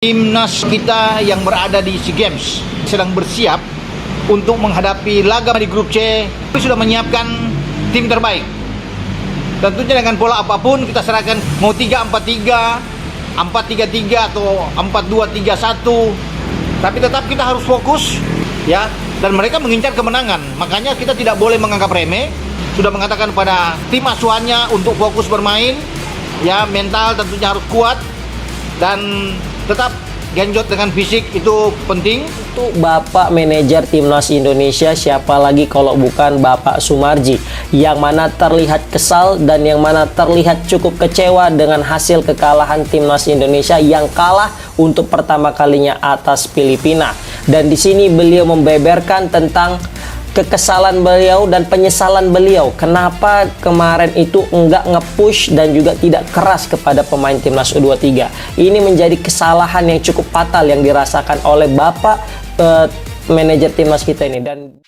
Timnas kita yang berada di SEA Games sedang bersiap untuk menghadapi laga di grup C. Kami sudah menyiapkan tim terbaik. Tentunya dengan pola apapun kita serahkan, mau 3-4-3, 4-3-3 atau 4-2-3-1. Tapi tetap kita harus fokus ya, dan mereka mengincar kemenangan. Makanya kita tidak boleh menganggap remeh. Sudah mengatakan pada tim asuhannya untuk fokus bermain ya, mental tentunya harus kuat dan tetap genjot dengan fisik, itu penting. Itu Bapak Manajer Timnas Indonesia, siapa lagi kalau bukan Bapak Sumarji, yang mana terlihat kesal dan yang mana terlihat cukup kecewa dengan hasil kekalahan Timnas Indonesia yang kalah untuk pertama kalinya atas Filipina. Dan di sini beliau membeberkan tentang kekesalan beliau dan penyesalan beliau kenapa kemarin itu enggak nge-push dan juga tidak keras kepada pemain Timnas U23. Ini menjadi kesalahan yang cukup fatal yang dirasakan oleh Bapak manajer Timnas kita ini. Dan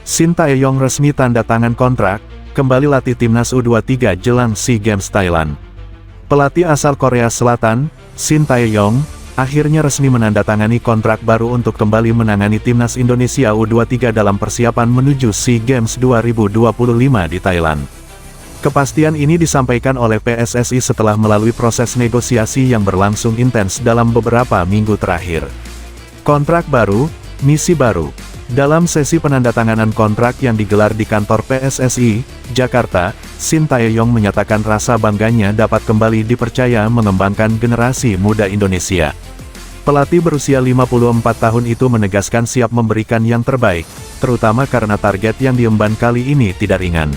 Shin Tae-yong resmi tanda tangan kontrak, kembali latih Timnas U23 jelang SEA Games Thailand. Pelatih asal Korea Selatan, Shin Tae-yong, akhirnya resmi menandatangani kontrak baru untuk kembali menangani Timnas Indonesia U23 dalam persiapan menuju SEA Games 2025 di Thailand. Kepastian ini disampaikan oleh PSSI setelah melalui proses negosiasi yang berlangsung intens dalam beberapa minggu terakhir. Kontrak baru, misi baru. Dalam sesi penandatanganan kontrak yang digelar di kantor PSSI, Jakarta, Shin Tae-yong menyatakan rasa bangganya dapat kembali dipercaya mengembangkan generasi muda Indonesia. Pelatih berusia 54 tahun itu menegaskan siap memberikan yang terbaik, terutama karena target yang diemban kali ini tidak ringan.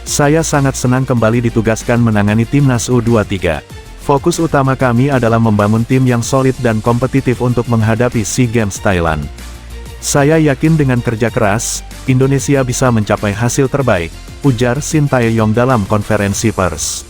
Saya sangat senang kembali ditugaskan menangani Timnas U23. Fokus utama kami adalah membangun tim yang solid dan kompetitif untuk menghadapi SEA Games Thailand. Saya yakin dengan kerja keras, Indonesia bisa mencapai hasil terbaik, ujar Shin Tae-yong dalam konferensi pers.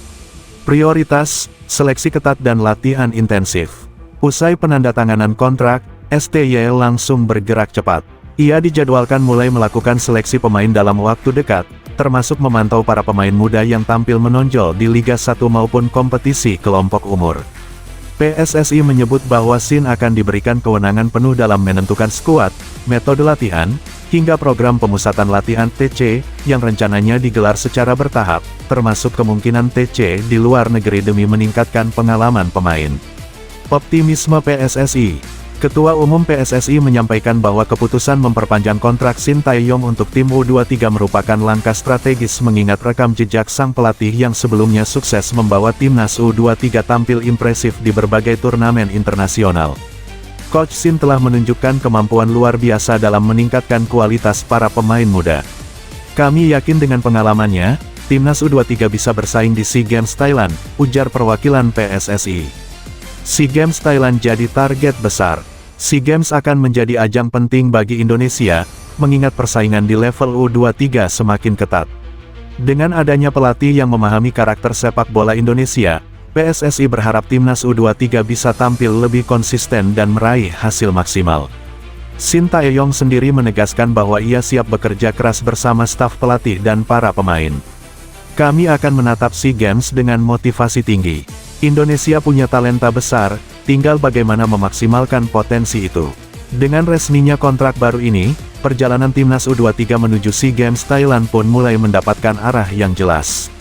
Prioritas, seleksi ketat dan latihan intensif. Usai penandatanganan kontrak, STY langsung bergerak cepat. Ia dijadwalkan mulai melakukan seleksi pemain dalam waktu dekat, termasuk memantau para pemain muda yang tampil menonjol di Liga 1 maupun kompetisi kelompok umur. PSSI menyebut bahwa Shin akan diberikan kewenangan penuh dalam menentukan skuad, metode latihan, hingga program pemusatan latihan TC, yang rencananya digelar secara bertahap, termasuk kemungkinan TC di luar negeri demi meningkatkan pengalaman pemain. Optimisme PSSI. Ketua Umum PSSI menyampaikan bahwa keputusan memperpanjang kontrak Shin Tae-yong untuk tim U23 merupakan langkah strategis mengingat rekam jejak sang pelatih yang sebelumnya sukses membawa Timnas U23 tampil impresif di berbagai turnamen internasional. Coach Shin telah menunjukkan kemampuan luar biasa dalam meningkatkan kualitas para pemain muda. Kami yakin dengan pengalamannya, Timnas U23 bisa bersaing di SEA Games Thailand, ujar perwakilan PSSI. SEA Games Thailand jadi target besar. SEA Games akan menjadi ajang penting bagi Indonesia, mengingat persaingan di level U23 semakin ketat. Dengan adanya pelatih yang memahami karakter sepak bola Indonesia, PSSI berharap Timnas U23 bisa tampil lebih konsisten dan meraih hasil maksimal. Shin Tae-yong sendiri menegaskan bahwa ia siap bekerja keras bersama staf pelatih dan para pemain. Kami akan menatap SEA Games dengan motivasi tinggi. Indonesia punya talenta besar, tinggal bagaimana memaksimalkan potensi itu. Dengan resminya kontrak baru ini, perjalanan Timnas U23 menuju SEA Games Thailand pun mulai mendapatkan arah yang jelas.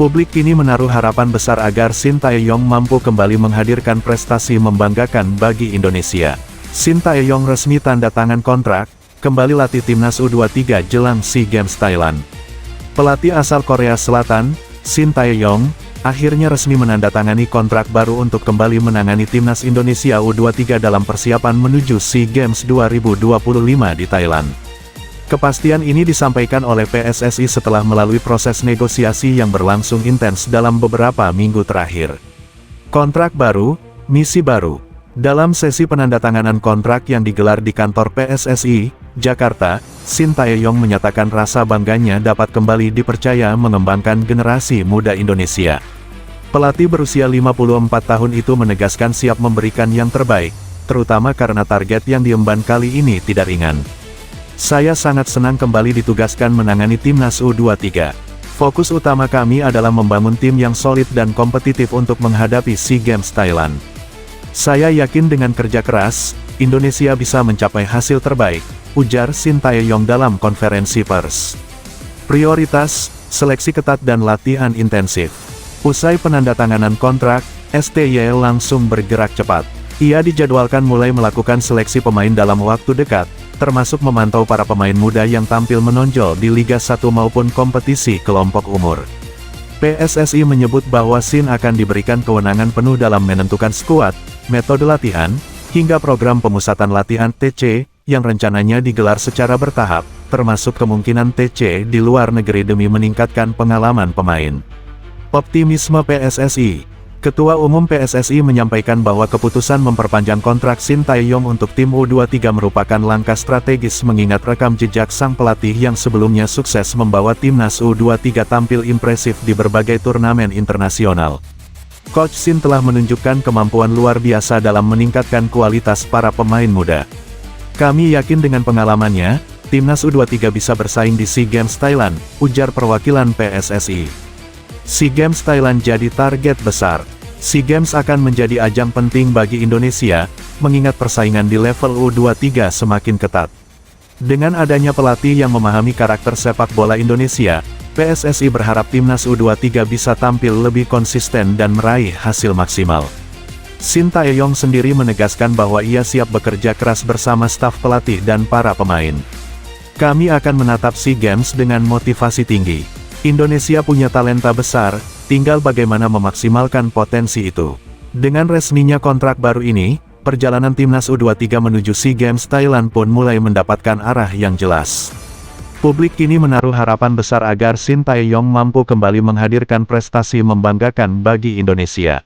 Publik kini menaruh harapan besar agar Shin Tae-yong mampu kembali menghadirkan prestasi membanggakan bagi Indonesia. Shin Tae-yong resmi tanda tangan kontrak, kembali latih Timnas U23 jelang SEA Games Thailand. Pelatih asal Korea Selatan, Shin Tae-yong, akhirnya resmi menandatangani kontrak baru untuk kembali menangani Timnas Indonesia U23 dalam persiapan menuju SEA Games 2025 di Thailand. Kepastian ini disampaikan oleh PSSI setelah melalui proses negosiasi yang berlangsung intens dalam beberapa minggu terakhir. Kontrak baru, misi baru. Dalam sesi penandatanganan kontrak yang digelar di kantor PSSI, Jakarta, Shin Tae-yong menyatakan rasa bangganya dapat kembali dipercaya mengembangkan generasi muda Indonesia. Pelatih berusia 54 tahun itu menegaskan siap memberikan yang terbaik, terutama karena target yang diemban kali ini tidak ringan. Saya sangat senang kembali ditugaskan menangani timnas U23. Fokus utama kami adalah membangun tim yang solid dan kompetitif untuk menghadapi SEA Games Thailand. Saya yakin dengan kerja keras, Indonesia bisa mencapai hasil terbaik, ujar Shin Tae-yong dalam konferensi pers. Prioritas, seleksi ketat dan latihan intensif. Usai penandatanganan kontrak, STY langsung bergerak cepat. Ia dijadwalkan mulai melakukan seleksi pemain dalam waktu dekat, termasuk memantau para pemain muda yang tampil menonjol di Liga 1 maupun kompetisi kelompok umur. PSSI menyebut bahwa Shin akan diberikan kewenangan penuh dalam menentukan skuad, metode latihan, hingga program pemusatan latihan TC, yang rencananya digelar secara bertahap, termasuk kemungkinan TC di luar negeri demi meningkatkan pengalaman pemain. Optimisme PSSI. Ketua Umum PSSI menyampaikan bahwa keputusan memperpanjang kontrak Shin Tae-yong untuk tim U23 merupakan langkah strategis mengingat rekam jejak sang pelatih yang sebelumnya sukses membawa timnas U23 tampil impresif di berbagai turnamen internasional. Coach Shin telah menunjukkan kemampuan luar biasa dalam meningkatkan kualitas para pemain muda. Kami yakin dengan pengalamannya, timnas U23 bisa bersaing di SEA Games Thailand, ujar perwakilan PSSI. SEA Games Thailand jadi target besar. SEA Games akan menjadi ajang penting bagi Indonesia, mengingat persaingan di level U23 semakin ketat. Dengan adanya pelatih yang memahami karakter sepak bola Indonesia, PSSI berharap timnas U23 bisa tampil lebih konsisten dan meraih hasil maksimal. Shin Tae-yong sendiri menegaskan bahwa ia siap bekerja keras bersama staf pelatih dan para pemain. Kami akan menatap SEA Games dengan motivasi tinggi. Indonesia punya talenta besar, tinggal bagaimana memaksimalkan potensi itu. Dengan resminya kontrak baru ini, perjalanan timnas U23 menuju SEA Games Thailand pun mulai mendapatkan arah yang jelas. Publik kini menaruh harapan besar agar Shin Tae-yong mampu kembali menghadirkan prestasi membanggakan bagi Indonesia.